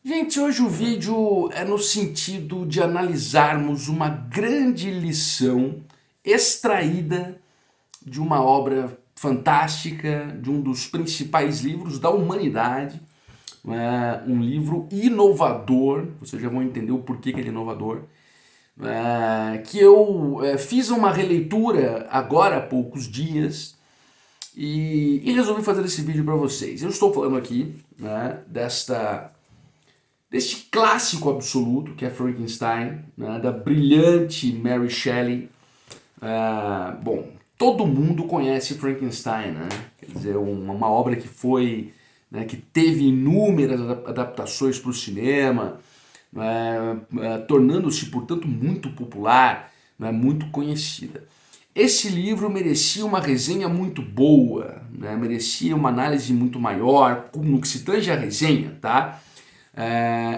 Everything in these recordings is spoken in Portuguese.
Gente, hoje o vídeo é no sentido de analisarmos uma grande lição extraída de uma obra fantástica, de um dos principais livros da humanidade, um livro inovador, vocês já vão entender o porquê que ele é inovador, que eu fiz uma releitura agora há poucos dias e resolvi fazer esse vídeo para vocês. Eu estou falando aqui deste clássico absoluto que é Frankenstein, da brilhante Mary Shelley. Bom, todo mundo conhece Frankenstein, né? Quer dizer, uma obra que foi, que teve inúmeras adaptações para o cinema, tornando-se, portanto, muito popular, muito conhecida. Esse livro merecia uma resenha muito boa, merecia uma análise muito maior no que se tange a resenha, tá?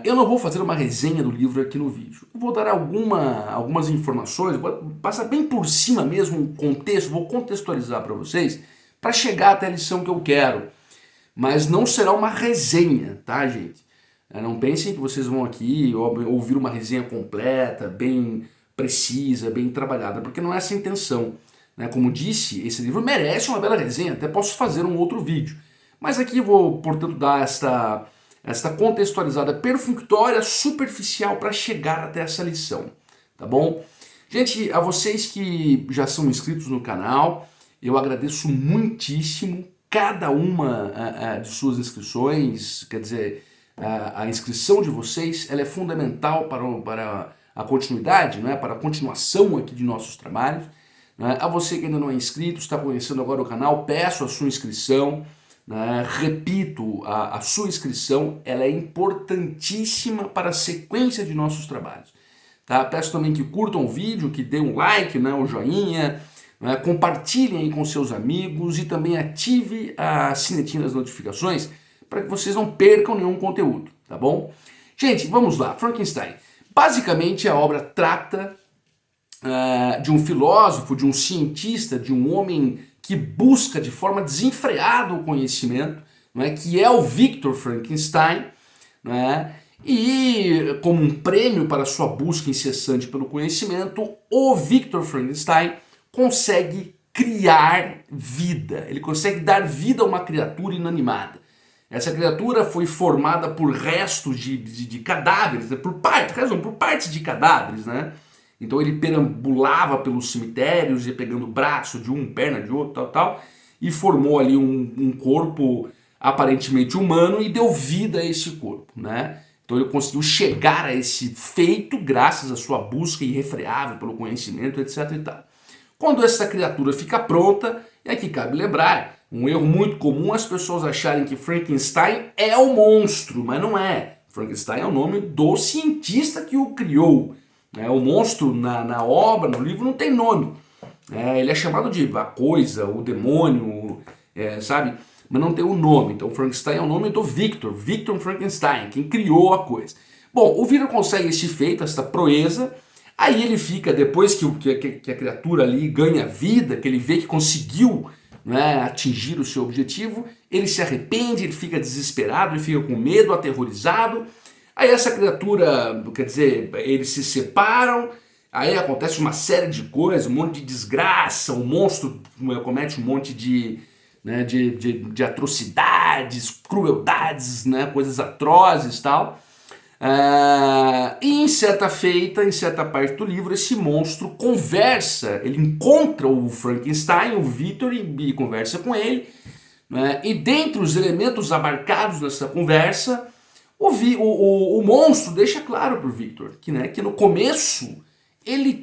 Eu não vou fazer uma resenha do livro aqui no vídeo. Eu vou dar algumas informações, vou passar bem por cima mesmo o contexto, vou contextualizar para vocês, para chegar até a lição que eu quero. Mas não será uma resenha, tá, gente? Não pensem que vocês vão aqui ouvir uma resenha completa, bem precisa, bem trabalhada, porque não é essa a intenção. Como disse, esse livro merece uma bela resenha, até posso fazer um outro vídeo. Mas aqui vou, portanto, dar esta contextualizada perfunctória, superficial para chegar até essa lição, tá bom? Gente, a vocês que já são inscritos no canal, eu agradeço muitíssimo cada uma de suas inscrições, quer dizer, a inscrição de vocês, ela é fundamental para a continuidade, para a continuação aqui de nossos trabalhos. A você que ainda não é inscrito, está conhecendo agora o canal, peço a sua inscrição. Repito, a sua inscrição ela é importantíssima para a sequência de nossos trabalhos. Tá? Peço também que curtam o vídeo, que dêem um like, um joinha, compartilhem aí com seus amigos e também ative a sinetinha das notificações para que vocês não percam nenhum conteúdo, tá bom? Gente, vamos lá, Frankenstein. Basicamente a obra trata de um filósofo, de um cientista, de um homem que busca de forma desenfreada o conhecimento, que é o Victor Frankenstein, e como um prêmio para sua busca incessante pelo conhecimento, o Victor Frankenstein consegue criar vida, ele consegue dar vida a uma criatura inanimada. Essa criatura foi formada por restos de cadáveres, por partes de cadáveres, Então ele perambulava pelos cemitérios, ia pegando braço de um, perna de outro, tal, e formou ali um corpo aparentemente humano e deu vida a esse corpo, Então ele conseguiu chegar a esse feito graças à sua busca irrefreável pelo conhecimento, etc e tal. Quando essa criatura fica pronta, e aqui cabe lembrar, um erro muito comum as pessoas acharem que Frankenstein é o monstro, mas não é. Frankenstein é o nome do cientista que o criou. O monstro na obra, no livro, não tem nome. Ele é chamado de a coisa, o demônio, sabe? Mas não tem o nome. Então Frankenstein é o nome do Victor Frankenstein, quem criou a coisa. Bom, o Victor consegue esse feito, essa proeza, aí ele fica, depois que a criatura ali ganha vida, que ele vê que conseguiu atingir o seu objetivo, ele se arrepende, ele fica desesperado, ele fica com medo, aterrorizado. Aí essa criatura, quer dizer, eles se separam, aí acontece uma série de coisas, um monte de desgraça, o monstro comete um monte de atrocidades, crueldades, coisas atrozes e tal. E em certa parte do livro, esse monstro conversa, ele encontra o Frankenstein, o Victor, e conversa com ele. E dentre os elementos abarcados nessa conversa, o monstro deixa claro para o Victor que no começo ele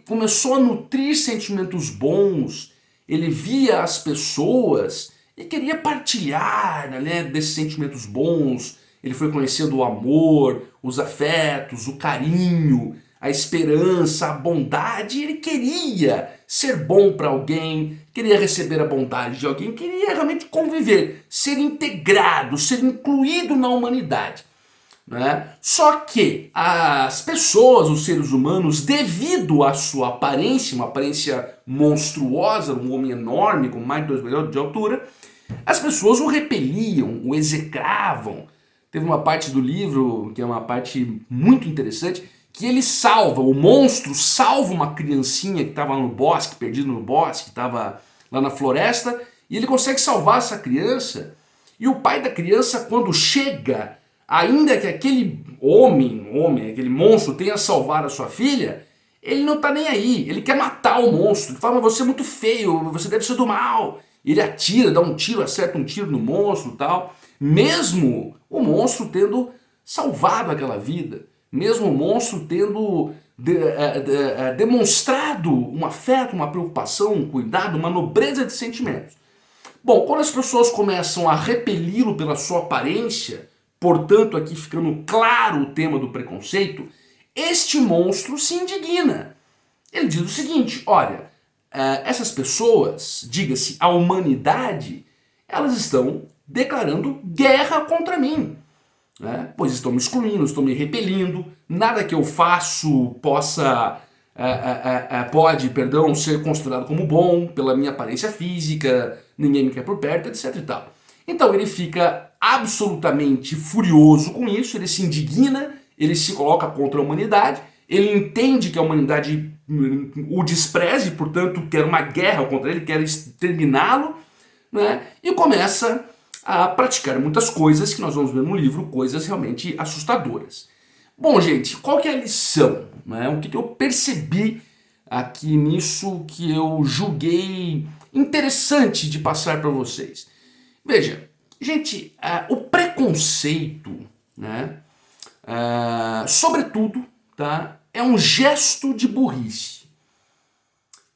começou a nutrir sentimentos bons, ele via as pessoas e queria partilhar desses sentimentos bons. Ele foi conhecendo o amor, os afetos, o carinho, a esperança, a bondade, e ele queria ser bom para alguém, queria receber a bondade de alguém, queria realmente conviver, ser integrado, ser incluído na humanidade. Só que as pessoas, os seres humanos, devido à sua aparência, uma aparência monstruosa, um homem enorme com mais de 2 metros de altura, as pessoas o repeliam, o execravam, teve uma parte do livro, que é uma parte muito interessante, que ele salva, o monstro salva uma criancinha que estava no bosque, perdida no bosque, que estava lá na floresta, e ele consegue salvar essa criança. E o pai da criança, quando chega, ainda que aquele homem, aquele monstro tenha salvado a sua filha, ele não tá nem aí, ele quer matar o monstro. Ele fala, mas você é muito feio, você deve ser do mal. Ele atira, dá um tiro, acerta um tiro no monstro e tal. Mesmo o monstro tendo salvado aquela vida. Mesmo o monstro tendo demonstrado um afeto, uma preocupação, um cuidado, uma nobreza de sentimentos. Bom, quando as pessoas começam a repeli-lo pela sua aparência, portanto aqui ficando claro o tema do preconceito, este monstro se indigna. Ele diz o seguinte, olha, essas pessoas, diga-se, a humanidade, elas estão declarando guerra contra mim. Né? Pois estão me excluindo, estão me repelindo, nada que eu faço pode ser considerado como bom pela minha aparência física, ninguém me quer por perto, etc e tal. Então ele fica absolutamente furioso com isso, ele se indigna, ele se coloca contra a humanidade, ele entende que a humanidade o despreze, portanto quer uma guerra contra ele, quer exterminá-lo, né? E começa a praticar muitas coisas que nós vamos ver no livro, coisas realmente assustadoras. Bom, gente, qual que é a lição? Né? O que eu percebi aqui nisso que eu julguei interessante de passar para vocês? Veja, gente, o preconceito, né, sobretudo, tá, é um gesto de burrice.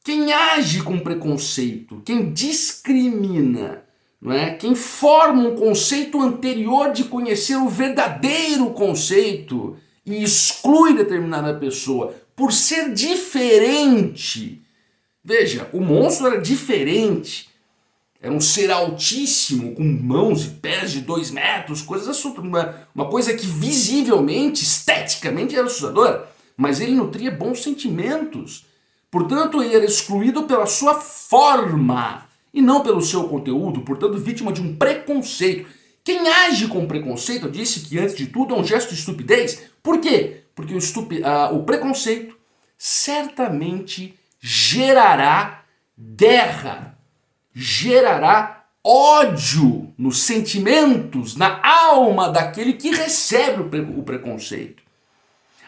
Quem age com preconceito, quem discrimina, não é? Quem forma um conceito anterior de conhecer o verdadeiro conceito e exclui determinada pessoa por ser diferente. Veja, o monstro era diferente. Era um ser altíssimo, com mãos e pés de 2 metros, uma coisa que visivelmente, esteticamente era assustadora. Mas ele nutria bons sentimentos. Portanto, ele era excluído pela sua forma e não pelo seu conteúdo, portanto, vítima de um preconceito. Quem age com preconceito, eu disse que antes de tudo é um gesto de estupidez. Por quê? Porque o preconceito certamente gerará guerra, gerará ódio nos sentimentos, na alma daquele que recebe o preconceito.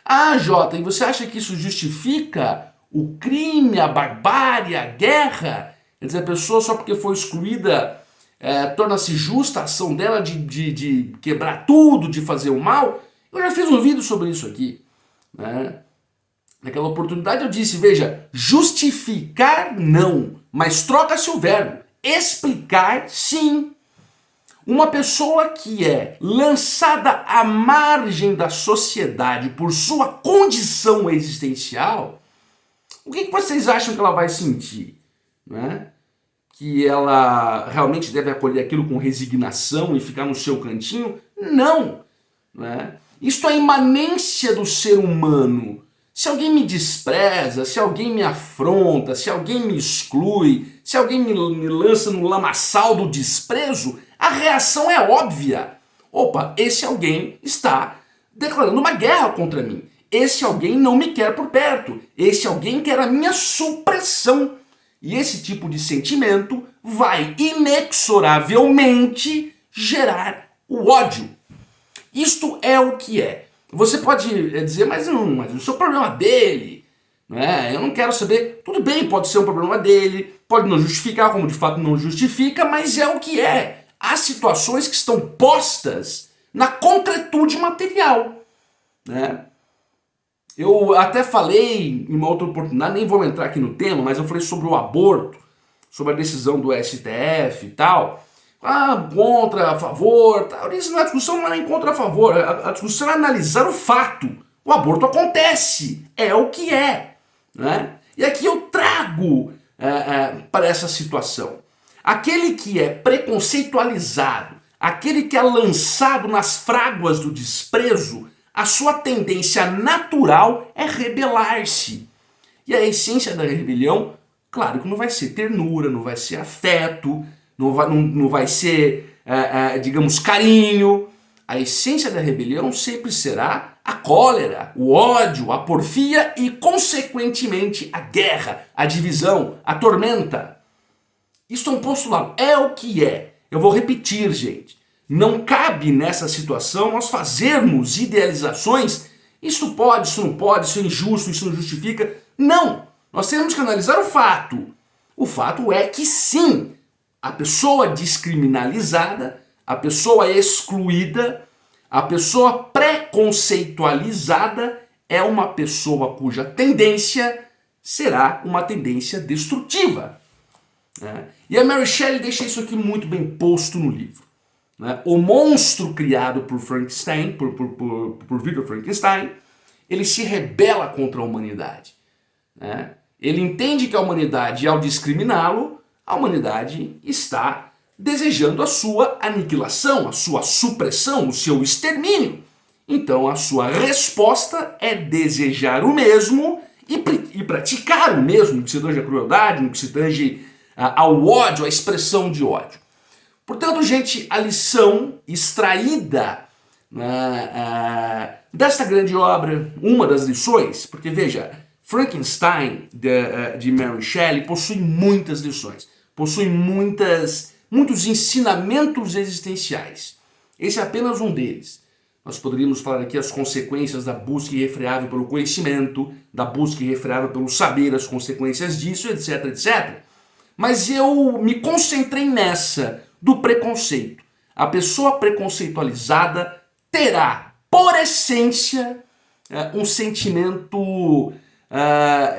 Ah, Jota, e você acha que isso justifica o crime, a barbárie, a guerra? Quer dizer, a pessoa só porque foi excluída torna-se justa a ação dela de quebrar tudo, de fazer o mal? Eu já fiz um vídeo sobre isso aqui. Né? Naquela oportunidade eu disse, veja, justificar não, mas troca-se o verbo. Explicar sim. Uma pessoa que é lançada à margem da sociedade por sua condição existencial, o que vocês acham que ela vai sentir? Né? Que ela realmente deve acolher aquilo com resignação e ficar no seu cantinho? Não! Né? Isto é imanência do ser humano. Se alguém me despreza, se alguém me afronta, se alguém me exclui, se alguém me lança no lamaçal do desprezo, a reação é óbvia. Opa, esse alguém está declarando uma guerra contra mim. Esse alguém não me quer por perto. Esse alguém quer a minha supressão. E esse tipo de sentimento vai inexoravelmente gerar o ódio. Isto é o que é. Você pode dizer, mas isso é o problema dele. Né? Eu não quero saber. Tudo bem, pode ser um problema dele, pode não justificar, como de fato não justifica, mas é o que é. Há situações que estão postas na concretude material. Né? Eu até falei em uma outra oportunidade, nem vou entrar aqui no tema, mas eu falei sobre o aborto, sobre a decisão do STF e tal. Contra, a favor, tal. Isso na discussão não é nem contra, a favor, a discussão é analisar o fato. O aborto acontece, é o que é. Né? E aqui eu trago para essa situação. Aquele que é preconceitualizado, aquele que é lançado nas fráguas do desprezo, a sua tendência natural é rebelar-se. E a essência da rebelião, claro que não vai ser ternura, não vai ser afeto, não vai ser, digamos, carinho. A essência da rebelião sempre será a cólera, o ódio, a porfia e, consequentemente, a guerra, a divisão, a tormenta. Isso é um postulado, é o que é. Eu vou repetir, gente. Não cabe nessa situação nós fazermos idealizações. Isso pode, isso não pode, isso é injusto, isso não justifica. Não! Nós temos que analisar o fato. O fato é que sim, a pessoa descriminalizada, a pessoa excluída, a pessoa preconceitualizada é uma pessoa cuja tendência será uma tendência destrutiva. E a Mary Shelley deixa isso aqui muito bem posto no livro. O monstro criado por Frankenstein, por Victor Frankenstein, ele se rebela contra a humanidade. Ele entende que a humanidade, ao discriminá-lo, a humanidade está desejando a sua aniquilação, a sua supressão, o seu extermínio. Então a sua resposta é desejar o mesmo e praticar o mesmo, no que se tange à crueldade, no que se tange ao ódio, à expressão de ódio. Portanto, gente, a lição extraída desta grande obra, uma das lições, porque veja, Frankenstein, de Mary Shelley, possui muitas lições, possui muitos ensinamentos existenciais. Esse é apenas um deles. Nós poderíamos falar aqui as consequências da busca irrefreável pelo conhecimento, da busca irrefreável pelo saber, as consequências disso, etc, etc. Mas eu me concentrei nessa, do preconceito. A pessoa preconceitualizada terá, por essência, um sentimento,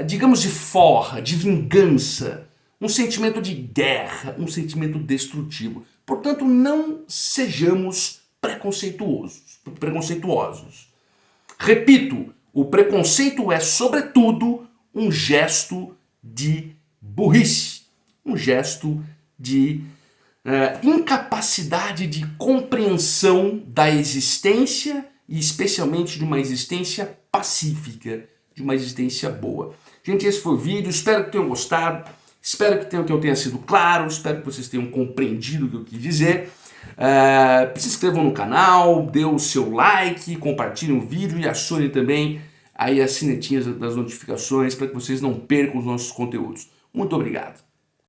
digamos, de forra, de vingança, um sentimento de guerra, um sentimento destrutivo. Portanto, não sejamos preconceituosos. Repito, o preconceito é, sobretudo, um gesto de burrice, um gesto de incapacidade de compreensão da existência e especialmente de uma existência pacífica, de uma existência boa. Gente, esse foi o vídeo, espero que tenham gostado, espero que eu tenha sido claro, espero que vocês tenham compreendido o que eu quis dizer. Se inscrevam no canal, dê o seu like, compartilhem o vídeo e acionem também aí as sinetinhas das notificações para que vocês não percam os nossos conteúdos. Muito obrigado.